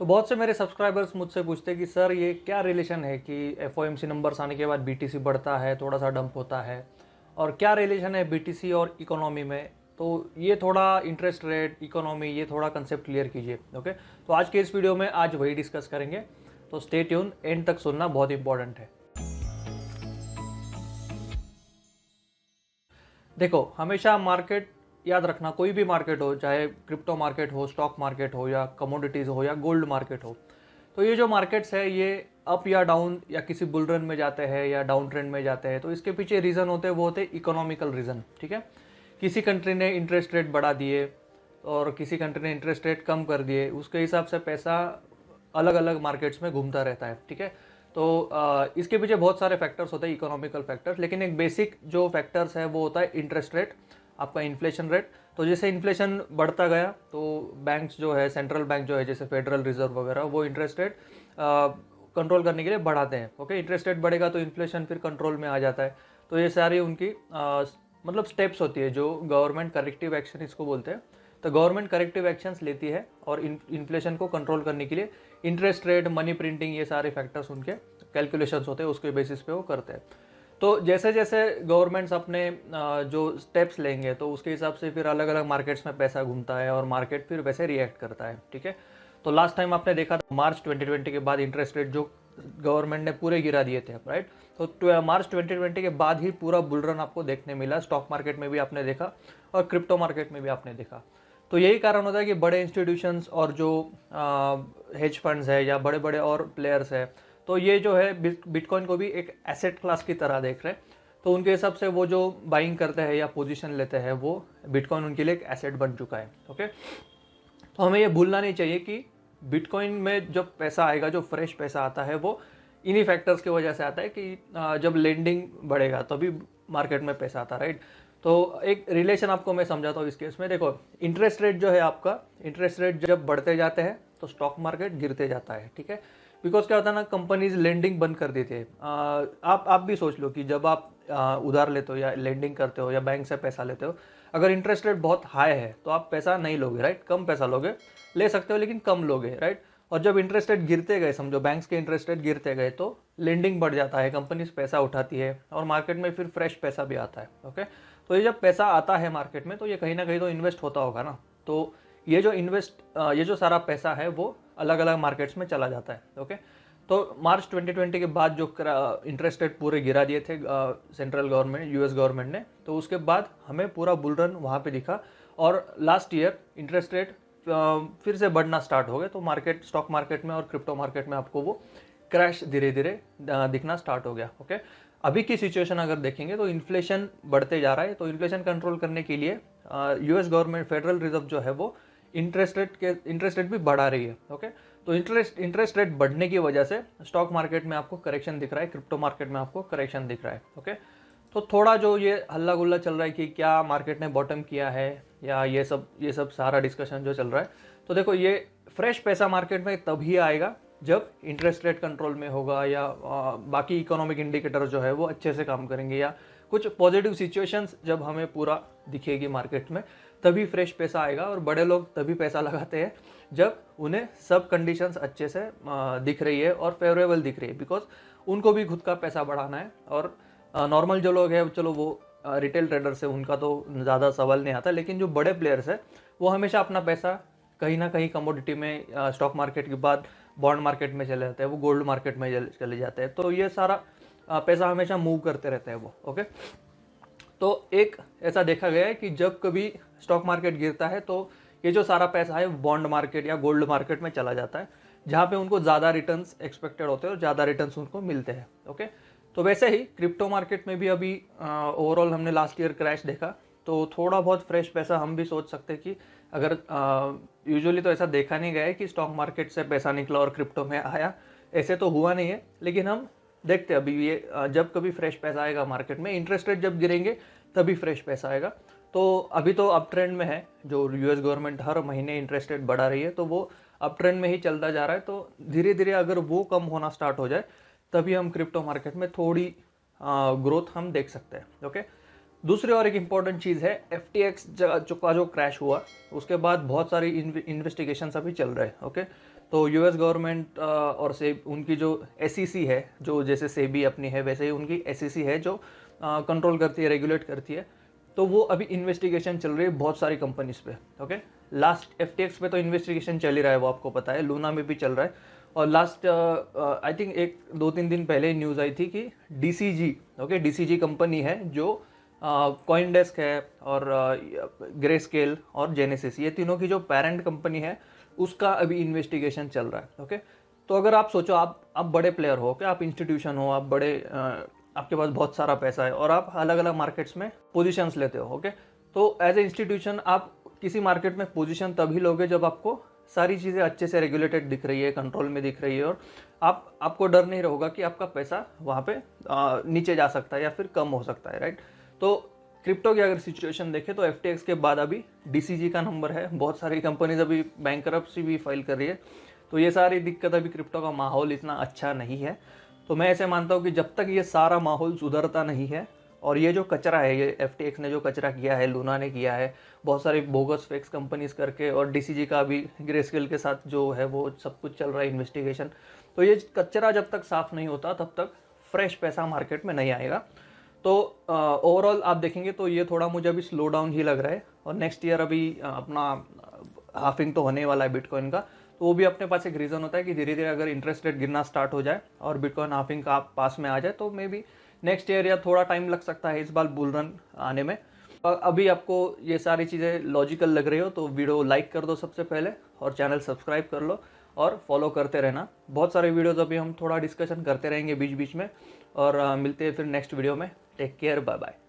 तो बहुत से मेरे सब्सक्राइबर्स मुझसे पूछते हैं कि सर ये क्या रिलेशन है कि एफओएमसी नंबर्स आने के बाद बीटीसी बढ़ता है, थोड़ा सा डंप होता है, और क्या रिलेशन है बीटीसी और इकोनॉमी में। तो ये थोड़ा इंटरेस्ट रेट, इकोनॉमी, ये थोड़ा कंसेप्ट क्लियर कीजिए। ओके, तो आज के इस वीडियो में आज वही डिस्कस करेंगे। तो स्टे ट्यून, एंड तक सुनना बहुत इंपॉर्टेंट है। देखो, हमेशा मार्केट याद रखना, कोई भी मार्केट हो, चाहे क्रिप्टो मार्केट हो, स्टॉक मार्केट हो, या कमोडिटीज़ हो, या गोल्ड मार्केट हो, तो ये जो मार्केट्स है ये अप या डाउन या किसी बुल रन में जाते हैं या डाउन ट्रेंड में जाते हैं, तो इसके पीछे रीज़न होते हैं, वो होते हैं इकोनॉमिकल रीज़न। ठीक है, किसी कंट्री ने इंटरेस्ट रेट बढ़ा दिए और किसी कंट्री ने इंटरेस्ट रेट कम कर दिए, उसके हिसाब से पैसा अलग अलग मार्केट्स में घूमता रहता है। ठीक है, तो इसके पीछे बहुत सारे फैक्टर्स होते हैं, इकोनॉमिकल फैक्टर्स, लेकिन एक बेसिक जो फैक्टर्स है वो होता है इंटरेस्ट रेट, आपका इन्फ्लेशन रेट। तो जैसे इन्फ्लेशन बढ़ता गया तो बैंक्स जो है, सेंट्रल बैंक जो है जैसे फेडरल रिजर्व वगैरह, वो इंटरेस्ट रेट कंट्रोल करने के लिए बढ़ाते हैं। ओके, इंटरेस्ट रेट बढ़ेगा तो इन्फ्लेशन फिर कंट्रोल में आ जाता है। तो ये सारी उनकी मतलब स्टेप्स होती है जो गवर्नमेंट करेक्टिव एक्शन इसको बोलते हैं। तो गवर्नमेंट करेक्टिव एक्शंस लेती है और इन्फ्लेशन को कंट्रोल करने के लिए इंटरेस्ट रेट, मनी प्रिंटिंग, ये सारे फैक्टर्स उनके कैलकुलेशंस होते हैं, उसके बेसिस पे वो करते हैं। तो जैसे जैसे गवर्नमेंट्स अपने जो स्टेप्स लेंगे तो उसके हिसाब से फिर अलग अलग मार्केट्स में पैसा घूमता है और मार्केट फिर वैसे रिएक्ट करता है। ठीक है, तो लास्ट टाइम आपने देखा था मार्च 2020 के बाद इंटरेस्ट रेट जो गवर्नमेंट ने पूरे गिरा दिए थे, राइट। तो मार्च 2020 के बाद ही पूरा बुल रन आपको देखने मिला, स्टॉक मार्केट में भी आपने देखा और क्रिप्टो मार्केट में भी आपने देखा। तो यही कारण होता है कि बड़े इंस्टीट्यूशंस और जो हेज फंड्स है या बड़े बड़े और प्लेयर्स है, तो ये जो है बिटकॉइन को भी एक एसेट क्लास की तरह देख रहे हैं। तो उनके हिसाब से वो जो बाइंग करते हैं या पोजीशन लेते हैं, वो बिटकॉइन उनके लिए एक एसेट बन चुका है। ओके, तो हमें ये भूलना नहीं चाहिए कि बिटकॉइन में जब पैसा आएगा, जो फ्रेश पैसा आता है, वो इन्हीं फैक्टर्स की वजह से आता है कि जब लेंडिंग बढ़ेगा तभी मार्केट में पैसा आता है, राइट। तो एक रिलेशन आपको मैं समझाता हूँ इस केस में। देखो, इंटरेस्ट रेट जो है आपका, इंटरेस्ट रेट जब बढ़ते जाते हैं तो स्टॉक मार्केट गिरते जाता है। ठीक है, बिकॉज क्या होता है ना, कंपनीज लेंडिंग बंद कर देती है। आप भी सोच लो कि जब आप उधार लेते हो या लेंडिंग करते हो या बैंक से पैसा लेते हो, अगर इंटरेस्ट रेट बहुत हाई है तो आप पैसा नहीं लोगे, राइट, कम पैसा लोगे, ले सकते हो लेकिन कम लोगे, राइट। और जब इंटरेस्ट रेट गिरते गए, समझो बैंक्स के इंटरेस्ट रेट गिरते गए, तो लेंडिंग बढ़ जाता है, कंपनीज पैसा उठाती है और मार्केट में फिर फ्रेश पैसा भी आता है। ओके, तो ये जब पैसा आता है मार्केट में तो ये कहीं ना कहीं तो इन्वेस्ट होता होगा ना। तो ये जो सारा पैसा है वो अलग अलग मार्केट्स में चला जाता है। ओके, तो मार्च 2020 के बाद जो इंटरेस्ट रेट पूरे गिरा दिए थे सेंट्रल गवर्नमेंट, यूएस गवर्नमेंट ने, तो उसके बाद हमें पूरा बुल रन वहाँ पे दिखा। और लास्ट ईयर इंटरेस्ट रेट फिर से बढ़ना स्टार्ट हो गए, तो मार्केट, स्टॉक मार्केट में और क्रिप्टो मार्केट में आपको वो क्रैश धीरे धीरे दिखना स्टार्ट हो गया। ओके, अभी की सिचुएशन अगर देखेंगे तो इन्फ्लेशन बढ़ते जा रहा है। तो इन्फ्लेशन कंट्रोल करने के लिए यूएस गवर्नमेंट, फेडरल रिजर्व जो है वो इंटरेस्ट रेट भी बढ़ा रही है। ओके, तो इंटरेस्ट रेट बढ़ने की वजह से स्टॉक मार्केट में आपको करेक्शन दिख रहा है, क्रिप्टो मार्केट में आपको करेक्शन दिख रहा है। ओके, तो थोड़ा जो ये हल्ला गुल्ला चल रहा है कि क्या मार्केट ने बॉटम किया है या ये सब सारा डिस्कशन जो चल रहा है, तो देखो, ये फ्रेश पैसा मार्केट में तभी आएगा जब इंटरेस्ट रेट कंट्रोल में होगा या बाकी इकोनॉमिक इंडिकेटर जो है वो अच्छे से काम करेंगे, या कुछ पॉजिटिव सिचुएशंस जब हमें पूरा दिखेगी मार्केट में, तभी फ्रेश पैसा आएगा। और बड़े लोग तभी पैसा लगाते हैं जब उन्हें सब कंडीशंस अच्छे से दिख रही है और फेवरेबल दिख रही है, बिकॉज उनको भी खुद का पैसा बढ़ाना है। और नॉर्मल जो लोग हैं, चलो वो रिटेल ट्रेडर से उनका तो ज़्यादा सवाल नहीं आता, लेकिन जो बड़े प्लेयर्स है वो हमेशा अपना पैसा कहीं ना कहीं कमोडिटी में, स्टॉक मार्केट के बाद बॉन्ड मार्केट में चले जाते हैं, वो गोल्ड मार्केट में चले जाते हैं। तो ये सारा पैसा हमेशा मूव करते रहते हैं वो। ओके, तो एक ऐसा देखा गया है कि जब कभी स्टॉक मार्केट गिरता है तो ये जो सारा पैसा है बॉन्ड मार्केट या गोल्ड मार्केट में चला जाता है, जहाँ पे उनको ज़्यादा रिटर्न्स एक्सपेक्टेड होते हैं और ज़्यादा रिटर्न्स उनको मिलते हैं। ओके, तो वैसे ही क्रिप्टो मार्केट में भी अभी ओवरऑल हमने लास्ट ईयर क्रैश देखा, तो थोड़ा बहुत फ्रेश पैसा हम भी सोच सकते हैं कि अगर यूजुअली तो ऐसा देखा नहीं गया है कि स्टॉक मार्केट से पैसा निकला और क्रिप्टो में आया, ऐसे तो हुआ नहीं है। लेकिन हम देखते हैं अभी ये जब कभी फ्रेश पैसा आएगा मार्केट में, इंटरेस्ट रेट जब गिरेंगे तभी फ्रेश पैसा आएगा। तो अभी तो अप ट्रेंड में है, जो यूएस गवर्नमेंट हर महीने इंटरेस्ट रेट बढ़ा रही है, तो वो अप ट्रेंड में ही चलता जा रहा है। तो धीरे धीरे अगर वो कम होना स्टार्ट हो जाए तभी हम क्रिप्टो मार्केट में थोड़ी ग्रोथ हम देख सकते हैं। ओके, दूसरी और एक इम्पॉर्टेंट चीज़ है, FTX जो क्रैश हुआ उसके बाद बहुत सारी इन्वेस्टिगेशंस अभी चल रहे हैं। ओके, तो US गवर्नमेंट और से उनकी जो SEC है, जो जैसे सेबी अपनी है वैसे ही उनकी SEC है जो कंट्रोल करती है, रेगुलेट करती है, तो वो अभी इन्वेस्टिगेशन चल रही है बहुत सारी कंपनीज पे। ओके, लास्ट FTX पे तो इन्वेस्टिगेशन चल ही रहा है, वो आपको पता है, लूना में भी चल रहा है। और लास्ट आई थिंक 1-2-3 दिन पहले न्यूज़ आई थी कि DCG, ओके, DCG कंपनी है जो कॉइनडेस्क है और ग्रे स्केल और जेनेसिस, ये तीनों की जो पेरेंट कंपनी है उसका अभी इन्वेस्टिगेशन चल रहा है। ओके, तो अगर आप सोचो, आप बड़े प्लेयर हो, क्या आप इंस्टीट्यूशन हो, आप बड़े आपके पास बहुत सारा पैसा है और आप अलग अलग मार्केट्स में पोजीशंस लेते हो। ओके, तो एज ए इंस्टीट्यूशन आप किसी मार्केट में पोजीशन तभी लोगे जब आपको सारी चीज़ें अच्छे से रेगुलेटेड दिख रही है, कंट्रोल में दिख रही है, और आपको डर नहीं होगा कि आपका पैसा वहाँ पे नीचे जा सकता है या फिर कम हो सकता है, राइट। तो क्रिप्टो की अगर सिचुएशन देखें तो FTX के बाद अभी DCG का नंबर है, बहुत सारी कंपनीज अभी बैंकरप्सी भी फाइल कर रही है, तो ये सारी दिक्कत, अभी क्रिप्टो का माहौल इतना अच्छा नहीं है। तो मैं ऐसे मानता हूँ कि जब तक ये सारा माहौल सुधरता नहीं है, और ये जो कचरा है, ये FTX ने जो कचरा किया है, लूना ने किया है, बहुत सारी बोगस फेक्स कंपनीज करके, और DCG का भी ग्रेस्केल के साथ जो है वो सब कुछ चल रहा है इन्वेस्टिगेशन, तो ये कचरा जब तक साफ़ नहीं होता तब तक फ्रेश पैसा मार्केट में नहीं आएगा। तो ओवरऑल आप देखेंगे तो ये थोड़ा मुझे अभी स्लो डाउन ही लग रहा है, और नेक्स्ट ईयर अभी अपना हाफिंग तो होने वाला है बिटकॉइन का, तो वो भी अपने पास एक रीज़न होता है कि धीरे धीरे अगर इंटरेस्ट रेट गिरना स्टार्ट हो जाए और बिटकॉइन हाफिंग का पास में आ जाए तो मे बी नेक्स्ट ईयर या थोड़ा टाइम लग सकता है इस बार बुल रन आने में। अभी आपको ये सारी चीज़ें लॉजिकल लग रही हो तो वीडियो लाइक कर दो सबसे पहले, और चैनल सब्सक्राइब कर लो और फॉलो करते रहना। बहुत सारे वीडियोस अभी हम थोड़ा डिस्कशन करते रहेंगे बीच बीच में, और मिलते हैं फिर नेक्स्ट वीडियो में। Take care, bye bye.